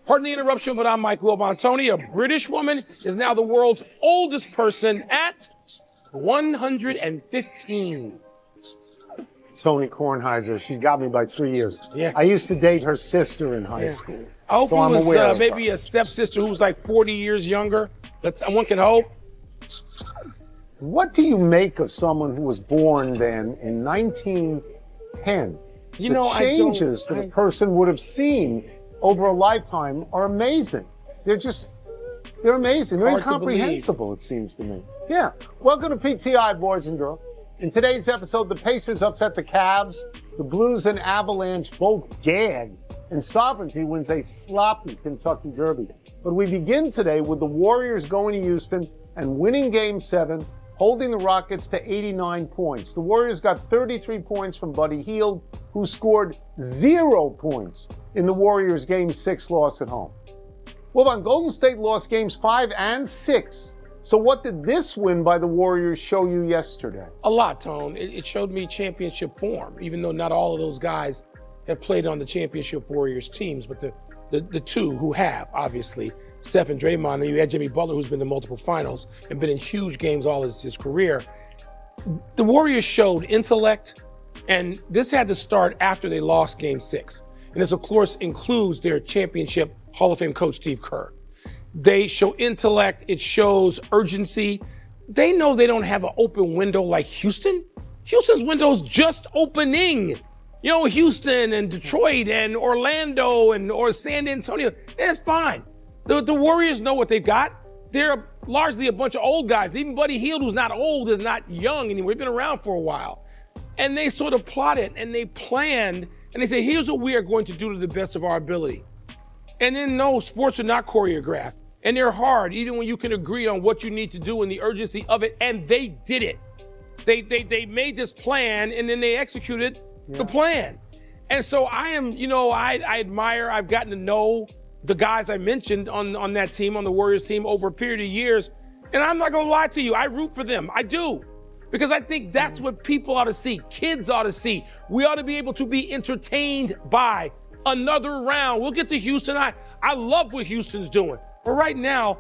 Pardon the interruption, but I'm Mike Wilbon. Tony, a British woman, is now the world's oldest person at 115. Tony Kornheiser, she got me by 3 years. Yeah. I used to date her sister in high school. I hope so it I'm was aware of maybe her. a stepsister who was like 40 years younger. One can hope. What do you make of someone who was born then in 1910? The changes that a person would have seen over a lifetime are amazing. They're amazing. They're incomprehensible, it seems to me. Yeah. Welcome to PTI, boys and girls. In today's episode, the Pacers upset the Cavs, the Blues and Avalanche both gag, and Sovereignty wins a sloppy Kentucky Derby. But we begin today with the Warriors going to Houston and winning Game 7, holding the Rockets to 89 points. The Warriors got 33 points from Buddy Hield, who scored 0 points in the Warriors' Game 6 loss at home. Well, Golden State lost Games 5 and 6. So what did this win by the Warriors show you yesterday? A lot, Tone. It showed me championship form, even though not all of those guys have played on the championship Warriors teams, but the two who have, obviously, Steph and Draymond, and you had Jimmy Butler, who's been to multiple finals and been in huge games all his career. The Warriors showed intellect, and this had to start after they lost Game 6. And this, of course, includes their championship Hall of Fame coach, Steve Kerr. They show intellect. It shows urgency. They know they don't have an open window like Houston. Houston's window's just opening. You know, Houston and Detroit and Orlando or San Antonio, that's fine. The Warriors know what they've got. They're largely a bunch of old guys. Even Buddy Hield, who's not old, is not young anymore. He's been around for a while. And they sort of plotted and they planned and they say, here's what we are going to do to the best of our ability. And then no, sports are not choreographed. And they're hard, even when you can agree on what you need to do and the urgency of it. And they did it. They made this plan and then they executed the plan. And so I admire, I've gotten to know the guys I mentioned on that team, on the Warriors team, over a period of years. And I'm not gonna lie to you, I root for them, I do. Because I think that's what people ought to see, kids ought to see. We ought to be able to be entertained by another round. We'll get to Houston. I love what Houston's doing. But right now,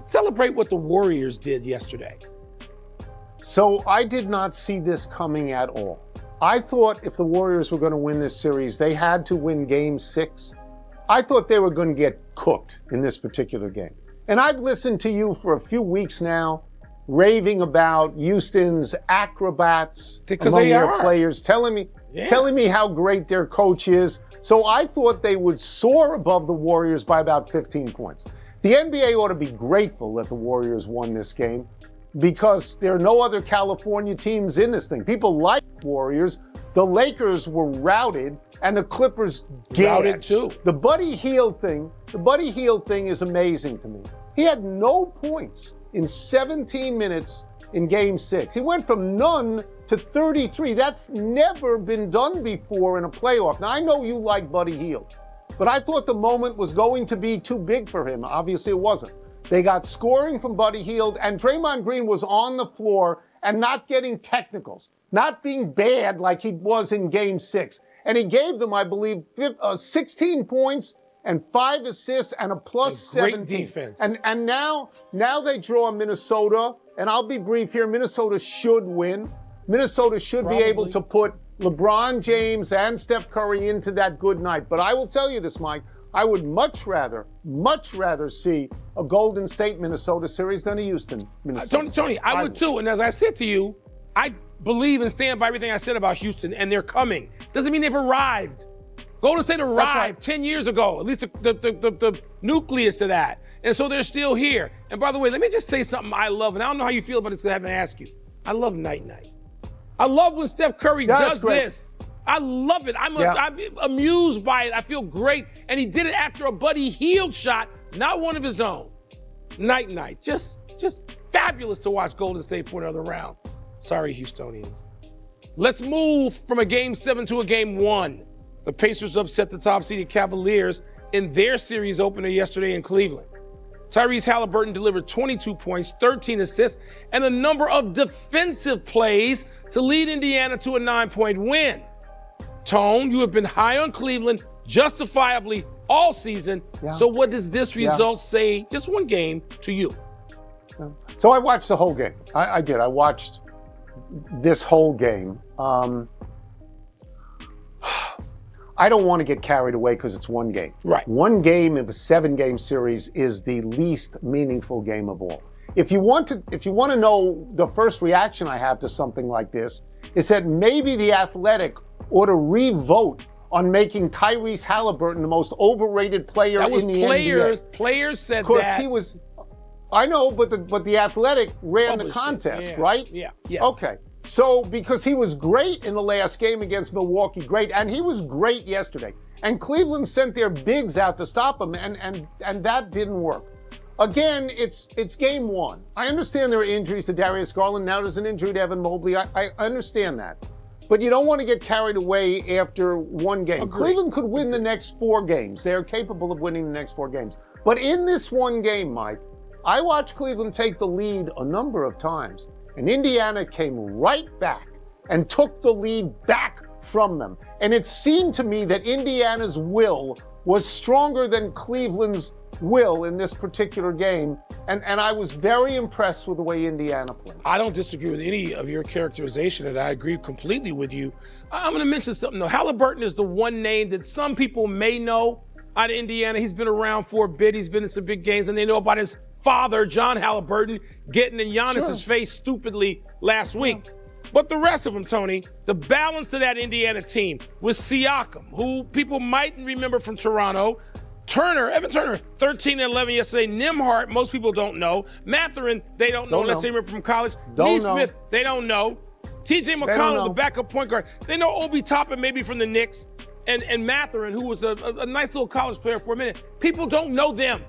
celebrate what the Warriors did yesterday. So I did not see this coming at all. I thought if the Warriors were going to win this series, they had to win Game 6. I thought they were going to get cooked in this particular game. And I've listened to you for a few weeks now, raving about Houston's acrobats among their players, telling me how great their coach is. So I thought they would soar above the Warriors by about 15 points. The NBA ought to be grateful that the Warriors won this game because there are no other California teams in this thing. People like Warriors. The Lakers were routed and the Clippers routed too. The Buddy Hield thing is amazing to me. He had no points in 17 minutes in Game 6. He went from none to 33. That's never been done before in a playoff. Now, I know you like Buddy Hield, but I thought the moment was going to be too big for him. Obviously, it wasn't. They got scoring from Buddy Hield, and Draymond Green was on the floor and not getting technicals, not being bad like he was in Game 6. And he gave them, I believe, 16 points and 5 assists and a plus 17. Great defense. And now they draw Minnesota, and I'll be brief here. Minnesota should win. Minnesota should be able to put LeBron James and Steph Curry into that good night. But I will tell you this, Mike, I would much rather see a Golden State Minnesota series than a Houston Minnesota. Tony, I would too. And as I said to you, I believe and stand by everything I said about Houston, and they're coming. Doesn't mean they've arrived. Golden State arrived 10 years ago, at least the nucleus of that. And so they're still here. And by the way, let me just say something I love, and I don't know how you feel about this because I haven't asked you. I love night-night. I love when Steph Curry does this. I love it. I'm amused by it. I feel great. And he did it after a Buddy Hield shot, not one of his own. Night-night. Just fabulous to watch Golden State for another round. Sorry, Houstonians. Let's move from a Game 7 to a Game 1. The Pacers upset the top-seeded Cavaliers in their series opener yesterday in Cleveland. Tyrese Halliburton delivered 22 points, 13 assists, and a number of defensive plays to lead Indiana to a 9-point win. Tone, you have been high on Cleveland, justifiably all season. Yeah. So what does this result say, just one game, to you? So I watched the whole game. I did. I watched this whole game. I don't want to get carried away because it's one game. Right. One game of a 7-game series is the least meaningful game of all. If you want to know the first reaction I have to something like this, is that maybe the Athletic ought to re-vote on making Tyrese Halliburton the most overrated player in the NBA. Players said that. Because he was, I know, but the Athletic ran the contest, right? Yeah. Yes. Okay. So because he was great in the last game against Milwaukee, great, and he was great yesterday. And Cleveland sent their bigs out to stop him, and that didn't work. Again, it's game one. I understand there are injuries to Darius Garland. Now there's an injury to Evan Mobley. I understand that. But you don't want to get carried away after one game. Agreed. Cleveland could win the next 4 games. They're capable of winning the next 4 games. But in this one game, Mike, I watched Cleveland take the lead a number of times. And Indiana came right back and took the lead back from them. And it seemed to me that Indiana's will was stronger than Cleveland's will in this particular game. And I was very impressed with the way Indiana played. I don't disagree with any of your characterization, and I agree completely with you. I'm going to mention something, though. Halliburton is the one name that some people may know out of Indiana. He's been around for a bit. He's been in some big games, and they know about his father, John Halliburton, getting in Giannis's face stupidly last week. But the rest of them, Tony, the balance of that Indiana team with Siakam, who people might remember from Toronto, Evan Turner, 13 and 11 yesterday. Nembhard, most people don't know. Mathurin, they don't know unless they remember from college. Neesmith, they don't know. TJ McConnell, the backup point guard. They know Obi Toppin maybe from the Knicks. And Mathurin, who was a nice little college player for a minute. People don't know them.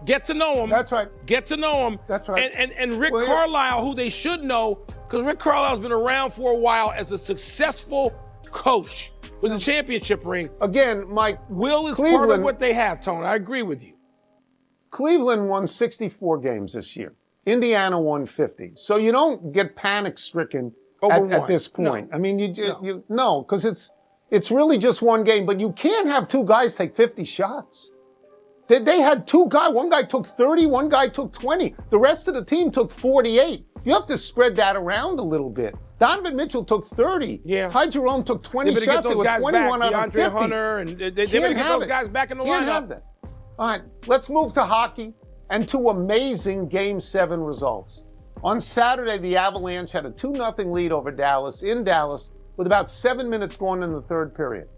Get to know them. That's right. Get to know them. That's right. And Rick Carlisle, who they should know, because Rick Carlisle's been around for a while as a successful coach with a championship ring. Again, Mike, Will is part of what they have, Tony. I agree with you. Cleveland won 64 games this year. Indiana won 50. So you don't get panic-stricken at this point. No. I mean, because it's really just one game. But you can't have 2 guys take 50 shots. They had 2 guys. One guy took 30, one guy took 20. The rest of the team took 48. You have to spread that around a little bit. Donovan Mitchell took 30. Yeah. Ty Jerome took 20 shots. They were 21 out of 50. Hunter, and they better get those guys back in the lineup. Can't have that. All right, let's move to hockey and to amazing Game 7 results. On Saturday, the Avalanche had a 2-0 lead over Dallas in Dallas with about 7 minutes gone in the third period.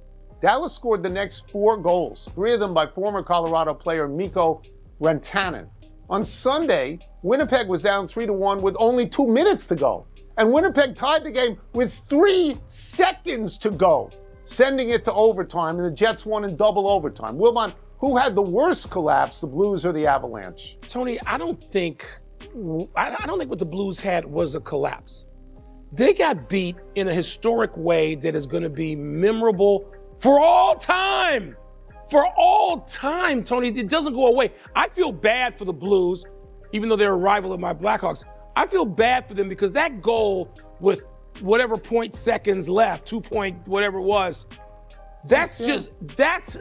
Dallas scored the next 4 goals, 3 of them by former Colorado player Mikko Rantanen. On Sunday, Winnipeg was down 3-1 with only 2 minutes to go. And Winnipeg tied the game with 3 seconds to go, sending it to overtime, and the Jets won in double overtime. Wilbon, who had the worst collapse, the Blues or the Avalanche? Tony, I don't think what the Blues had was a collapse. They got beat in a historic way that is going to be memorable for all time. For all time, Tony. It doesn't go away. I feel bad for the Blues, even though they're a rival of my Blackhawks. I feel bad for them because that goal with whatever point seconds left, 2 point whatever it was, that's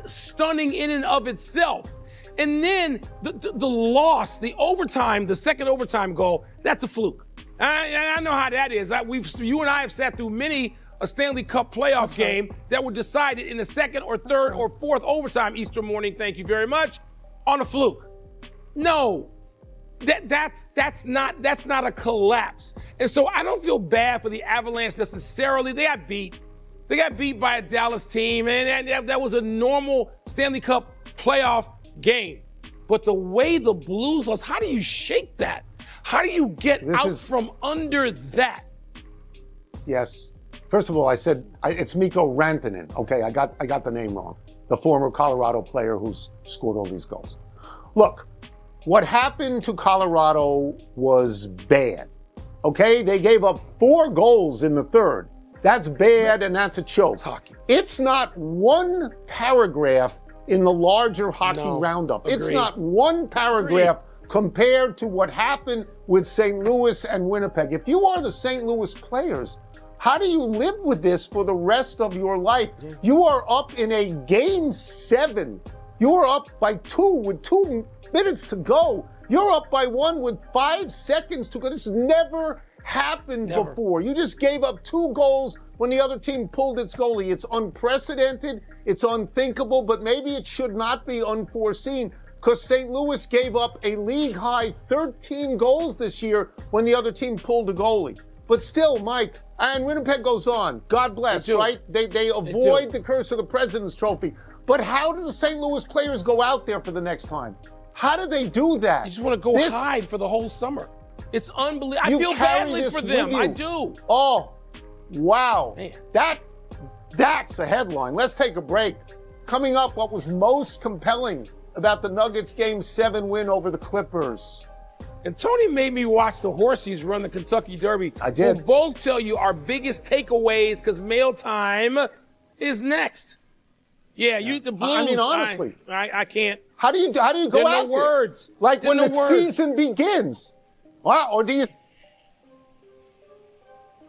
stunning in and of itself. And then the loss, the overtime, the second overtime goal, that's a fluke. I know how that is. You and I have sat through many a Stanley Cup playoff game that were decided in the second or third or fourth overtime Easter morning, thank you very much, on a fluke. No, that's not a collapse. And so I don't feel bad for the Avalanche necessarily. They got beat. They got beat by a Dallas team, and that was a normal Stanley Cup playoff game. But the way the Blues lost, how do you shake that? How do you get from under that? Yes. First of all, I said it's Mikko Rantanen. Okay, I got the name wrong. The former Colorado player who's scored all these goals. Look, what happened to Colorado was bad. Okay, they gave up 4 goals in the third. That's bad, and that's a choke. It's hockey. It's not one paragraph in the larger hockey roundup. Agreed. It's not one paragraph compared to what happened with St. Louis and Winnipeg. If you are the St. Louis players, how do you live with this for the rest of your life? Yeah. You are up in a Game 7. You were up by 2 with 2 minutes to go. You're up by 1 with 5 seconds to go. This has never happened before. You just gave up 2 goals when the other team pulled its goalie. It's unprecedented. It's unthinkable, but maybe it should not be unforeseen because St. Louis gave up a league-high 13 goals this year when the other team pulled a goalie. But still, Mike, and Winnipeg goes on. God bless, right? They avoid the curse of the President's Trophy. But how do the St. Louis players go out there for the next time? How do they do that? You just want to go hide for the whole summer. It's unbelievable. I feel badly for them. I do. Oh, wow. Man. That's a headline. Let's take a break. Coming up, what was most compelling about the Nuggets Game 7 win over the Clippers? And Tony made me watch the Horsies run the Kentucky Derby. I did. We'll both tell you our biggest takeaways because mail time is next. Yeah, the Blues. I mean, honestly. I can't. How do you go out there? No words. Like when the season begins. Or do you...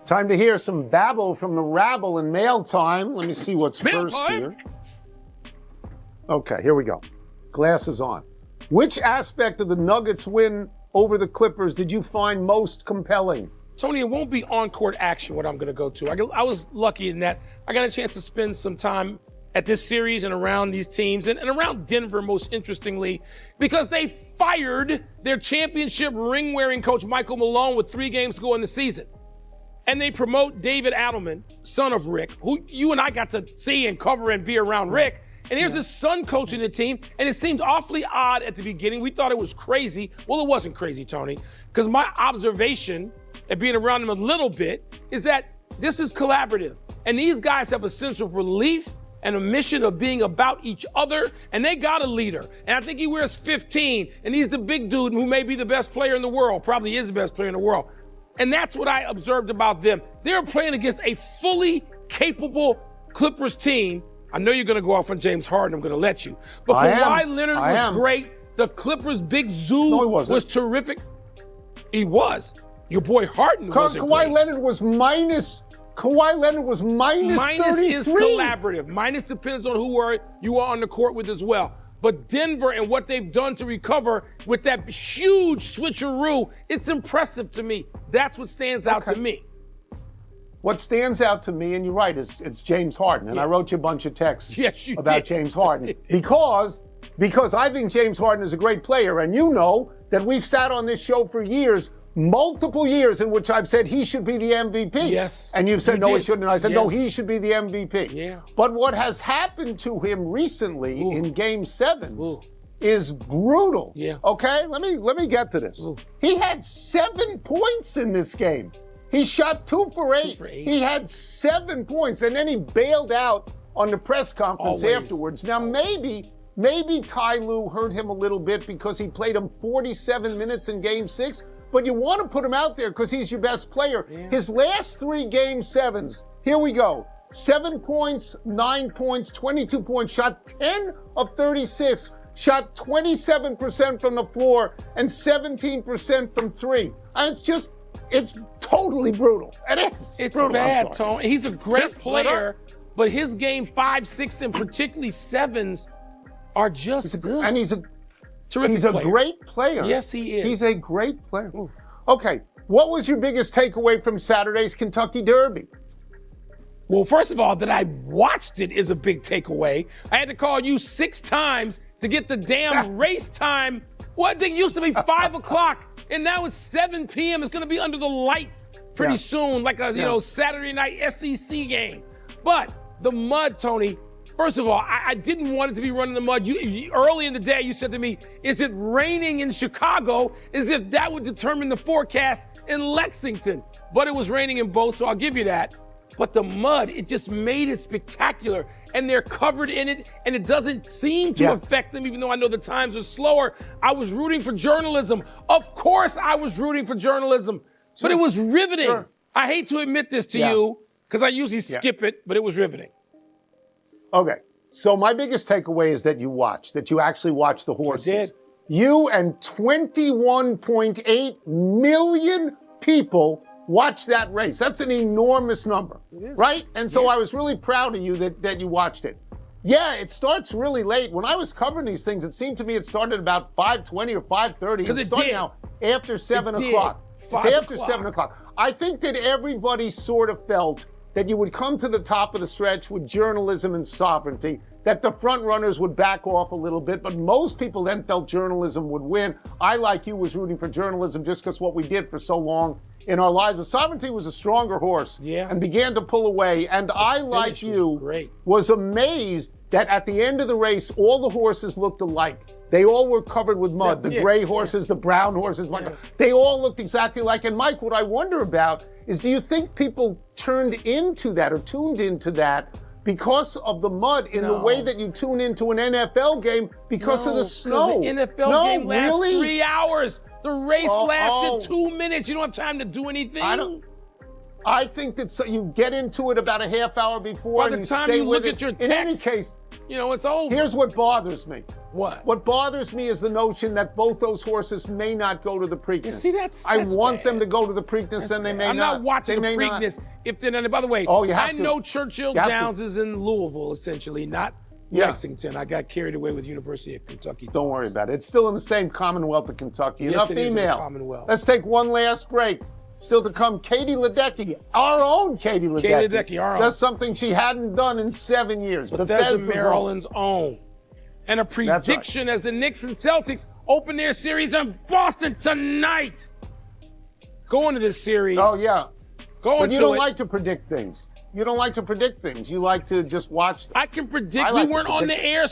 Time to hear some babble from the rabble in mail time. Let me see what's first here. Okay, here we go. Glasses on. Which aspect of the Nuggets win over the Clippers did you find most compelling? Tony, it won't be on-court action what I'm going to go to. I was lucky in that I got a chance to spend some time at this series and around these teams and around Denver, most interestingly, because they fired their championship ring-wearing coach Michael Malone with 3 games to go in the season. And they promote David Adelman, son of Rick, who you and I got to see and cover and be around Rick. And here's his son coaching the team, and it seemed awfully odd at the beginning. We thought it was crazy. Well, it wasn't crazy, Tony, because my observation at being around him a little bit is that this is collaborative. And these guys have a sense of relief and a mission of being about each other, and they got a leader. And I think he wears 15, and he's the big dude who may be the best player in the world, probably is the best player in the world. And that's what I observed about them. They're playing against a fully capable Clippers team. I know you're going to go off on James Harden. I'm going to let you. But Kawhi Leonard was great. The Clippers' big zoo was terrific. He was. Your boy Harden wasn't great. Kawhi Leonard was minus 33. Is collaborative. Minus depends on who you are on the court with as well. But Denver and what they've done to recover with that huge switcheroo, it's impressive to me. That's what stands out to me. What stands out to me, and you're right, it's James Harden. And I wrote you a bunch of texts about James Harden. because I think James Harden is a great player. And you know that we've sat on this show for years, multiple years, in which I've said he should be the MVP. Yes. And you've said, no, he shouldn't. And I said, no, he should be the MVP. Yeah. But what has happened to him recently in Game 7s is brutal. Yeah. Okay? Let me get to this. He had 7 points in this game. He shot 2 for 8. He had 7 points, and then he bailed out on the press conference afterwards. Now, maybe Ty Lue hurt him a little bit because he played him 47 minutes in Game 6, but you want to put him out there because he's your best player. Yeah. His last 3 Game 7s, here we go. 7 points, 9 points, 22 points, shot 10 of 36, shot 27% from the floor, and 17% from 3. And it's totally brutal. It's brutal. Bad, Tony. He's a great player, but his game 5, 6, and particularly 7s are just good. And he's a terrific player. Great player. Yes, he is. He's a great player. Ooh. Okay, what was your biggest takeaway from Saturday's Kentucky Derby? Well, first of all, that I watched it is a big takeaway. I had to call you 6 times to get the damn race time. What thing used to be 5 o'clock, and now it's 7 p.m. It's going to be under the lights pretty soon, like a Saturday night SEC game. But the mud, Tony. First of all, I didn't want it to be running in the mud. Early in the day, you said to me, "Is it raining in Chicago?" As if that would determine the forecast in Lexington. But it was raining in both, so I'll give you that. But the mud, it just made it spectacular. And they're covered in it, and it doesn't seem to affect them, even though I know the times are slower. I was rooting for journalism. Of course I was rooting for journalism. But it was riveting. I hate to admit this to you, because I usually skip it, but it was riveting. Okay, so my biggest takeaway is that you actually watched the horses. I did. You and 21.8 million people watched that race. That's an enormous number, right? And so I was really proud of you that you watched it. Yeah, it starts really late. When I was covering these things, it seemed to me it started about 5:20 or 5:30. It's starting now after 7 o'clock. It's after 7 o'clock. I think that everybody sort of felt that you would come to the top of the stretch with journalism and sovereignty, that the front runners would back off a little bit, but most people then felt journalism would win. I, like you, was rooting for journalism just because what we did for so long in our lives. But sovereignty was a stronger horse and began to pull away. And I, like you, was amazed that at the end of the race, all the horses looked alike. They all were covered with mud. The gray horses, the brown horses, they all looked exactly alike. And Mike, what I wonder about is, do you think people turned into that or tuned into that because of the mud in the way that you tune into an NFL game because of the snow? The NFL game lasts 3 hours. The race lasted 2 minutes. You don't have time to do anything. I think that you get into it about a half hour before and you stay with it. Your text, in any case, it's over. Here's what bothers me. What? What bothers me is the notion that both those horses may not go to the Preakness. See, that's I want them to go to the Preakness, and they may not. I'm not watching the Preakness. If they're not. By the way, I know Churchill Downs is in Louisville, essentially, not Lexington. I got carried away with University of Kentucky. Don't worry about it. It's still in the same Commonwealth of Kentucky. Yes, Enough it is in the email. Let's take one last break. Still to come, Katie Ledecky, our own Katie Ledecky. Katie Ledecky, our own. Does something she hadn't done in 7 years. Bethesda, Maryland's own. And a prediction as the Knicks and Celtics open their series in Boston tonight. Going to this series. Oh, yeah. But you don't like to predict things. You don't like to predict things. You like to just watch them. I can predict. We weren't on the air.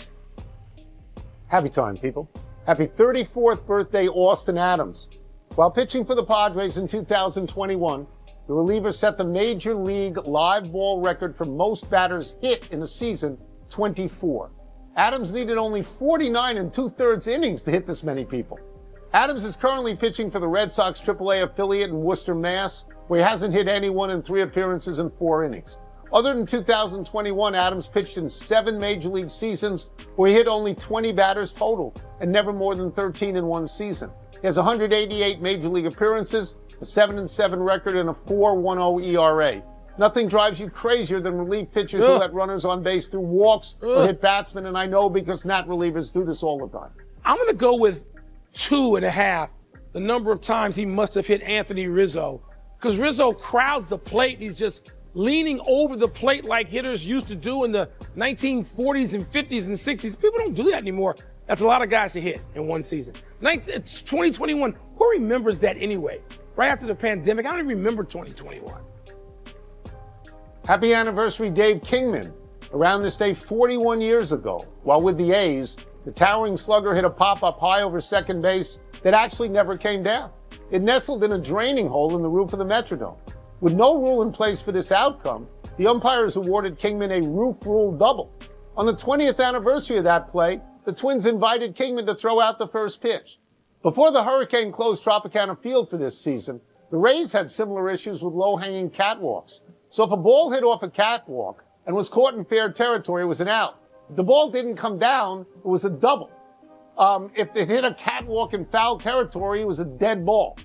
Happy time, people. Happy 34th birthday, Austin Adams. While pitching for the Padres in 2021, the reliever set the Major League live ball record for most batters hit in a season, 24. Adams needed only 49 2/3 innings to hit this many people. Adams is currently pitching for the Red Sox AAA affiliate in Worcester, Mass., where he hasn't hit anyone in 3 appearances in 4 innings. Other than 2021, Adams pitched in 7 Major League seasons where he hit only 20 batters total and never more than 13 in one season. He has 188 Major League appearances, a 7-7 record, and a 4.10 ERA. Nothing drives you crazier than relief pitchers who let runners on base through walks or hit batsmen, and I know because Nat relievers do this all the time. I'm going to go with 2.5, the number of times he must have hit Anthony Rizzo, because Rizzo crowds the plate. He's just leaning over the plate like hitters used to do in the 1940s and 50s and 60s. People don't do that anymore. That's a lot of guys to hit in one season. It's 2021. Who remembers that anyway? Right after the pandemic, I don't even remember 2021. Happy anniversary, Dave Kingman. Around this day 41 years ago, while with the A's, the towering slugger hit a pop-up high over second base that actually never came down. It nestled in a draining hole in the roof of the Metrodome. With no rule in place for this outcome, the umpires awarded Kingman a roof rule double. On the 20th anniversary of that play, the Twins invited Kingman to throw out the first pitch. Before the hurricane closed Tropicana Field for this season, the Rays had similar issues with low-hanging catwalks. So if a ball hit off a catwalk and was caught in fair territory, it was an out. If the ball didn't come down, it was a double. If it hit a catwalk in foul territory, it was a dead ball.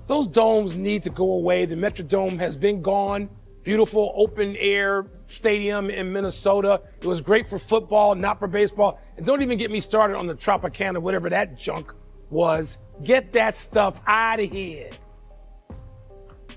Those domes need to go away. The Metrodome has been gone. Beautiful open air stadium in Minnesota. It was great for football, not for baseball. And don't even get me started on the Tropicana, whatever that junk was. Get that stuff out of here.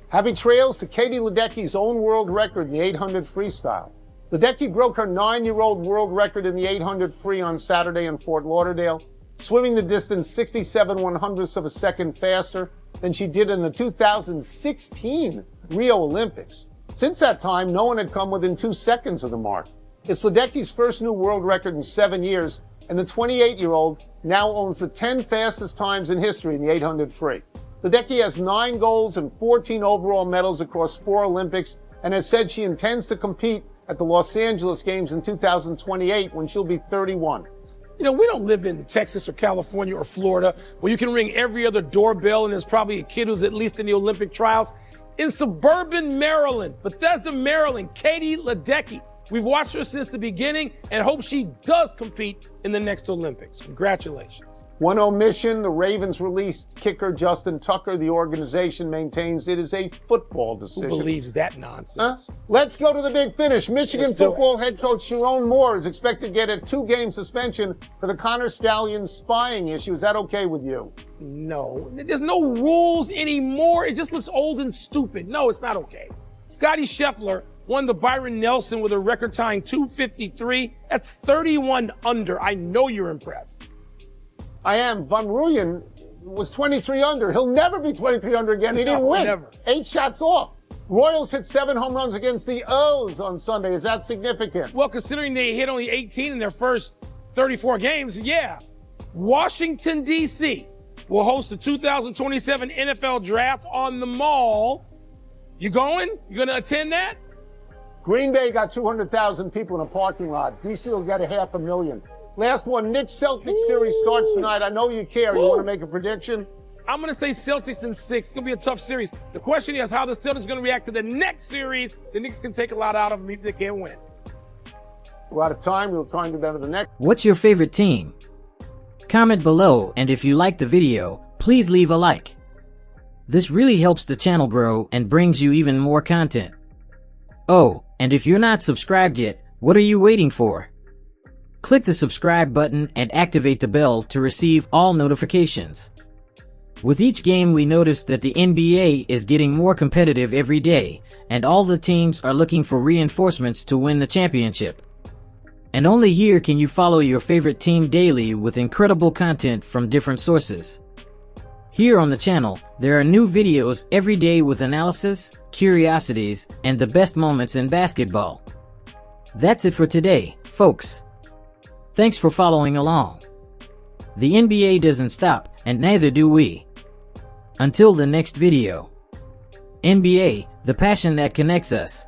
Happy trails to Katie Ledecky's own world record in the 800 freestyle. Ledecky broke her 9-year-old world record in the 800 free on Saturday in Fort Lauderdale, swimming the distance 67/100ths of a second faster than she did in the 2016 Rio Olympics. Since that time, no one had come within 2 seconds of the mark. It's Ledecky's first new world record in 7 years, and the 28-year-old now owns the 10 fastest times in history in the 800 free. Ledecky has 9 golds and 14 overall medals across 4 Olympics and has said she intends to compete at the Los Angeles Games in 2028 when she'll be 31. You know, we don't live in Texas or California or Florida where you can ring every other doorbell and there's probably a kid who's at least in the Olympic trials. In suburban Maryland, Bethesda, Maryland, Katie Ledecky We've watched her since the beginning and hope she does compete in the next Olympics. Congratulations. One omission, the Ravens released kicker Justin Tucker. The organization maintains it is a football decision. Who believes that nonsense? Let's go to the big finish. Michigan football head coach Sharon Moore is expected to get a 2-game suspension for the Connor Stallions spying issue. Is that okay with you? No. There's no rules anymore. It just looks old and stupid. No, it's not okay. Scotty Scheffler won the Byron Nelson with a record-tying 253. That's 31 under. I know you're impressed. I am. Van Rooyen was 23 under. He'll never be 23 under again. He didn't win. Never. 8 shots off. Royals hit 7 home runs against the O's on Sunday. Is that significant? Well, considering they hit only 18 in their first 34 games, yeah. Washington, D.C. will host the 2027 NFL Draft on the Mall. You going? You going to attend that? Green Bay got 200,000 people in a parking lot. DC will get 500,000. Last one, Knicks Celtics series starts tonight. I know you care. You want to make a prediction? I'm going to say Celtics in 6. It's going to be a tough series. The question is how the Celtics are going to react to the next series. The Knicks can take a lot out of them if they can't win. We're out of time. We'll try and do better the next. What's your favorite team? Comment below, and if you liked the video, please leave a like. This really helps the channel grow and brings you even more content. Oh, and if you're not subscribed yet, what are you waiting for? Click the subscribe button and activate the bell to receive all notifications. With each game, we notice that the NBA is getting more competitive every day, and all the teams are looking for reinforcements to win the championship. And only here can you follow your favorite team daily with incredible content from different sources. Here on the channel, there are new videos every day with analysis, curiosities, and the best moments in basketball. That's it for today, folks. Thanks for following along. The NBA doesn't stop, and neither do we. Until the next video. NBA, the passion that connects us.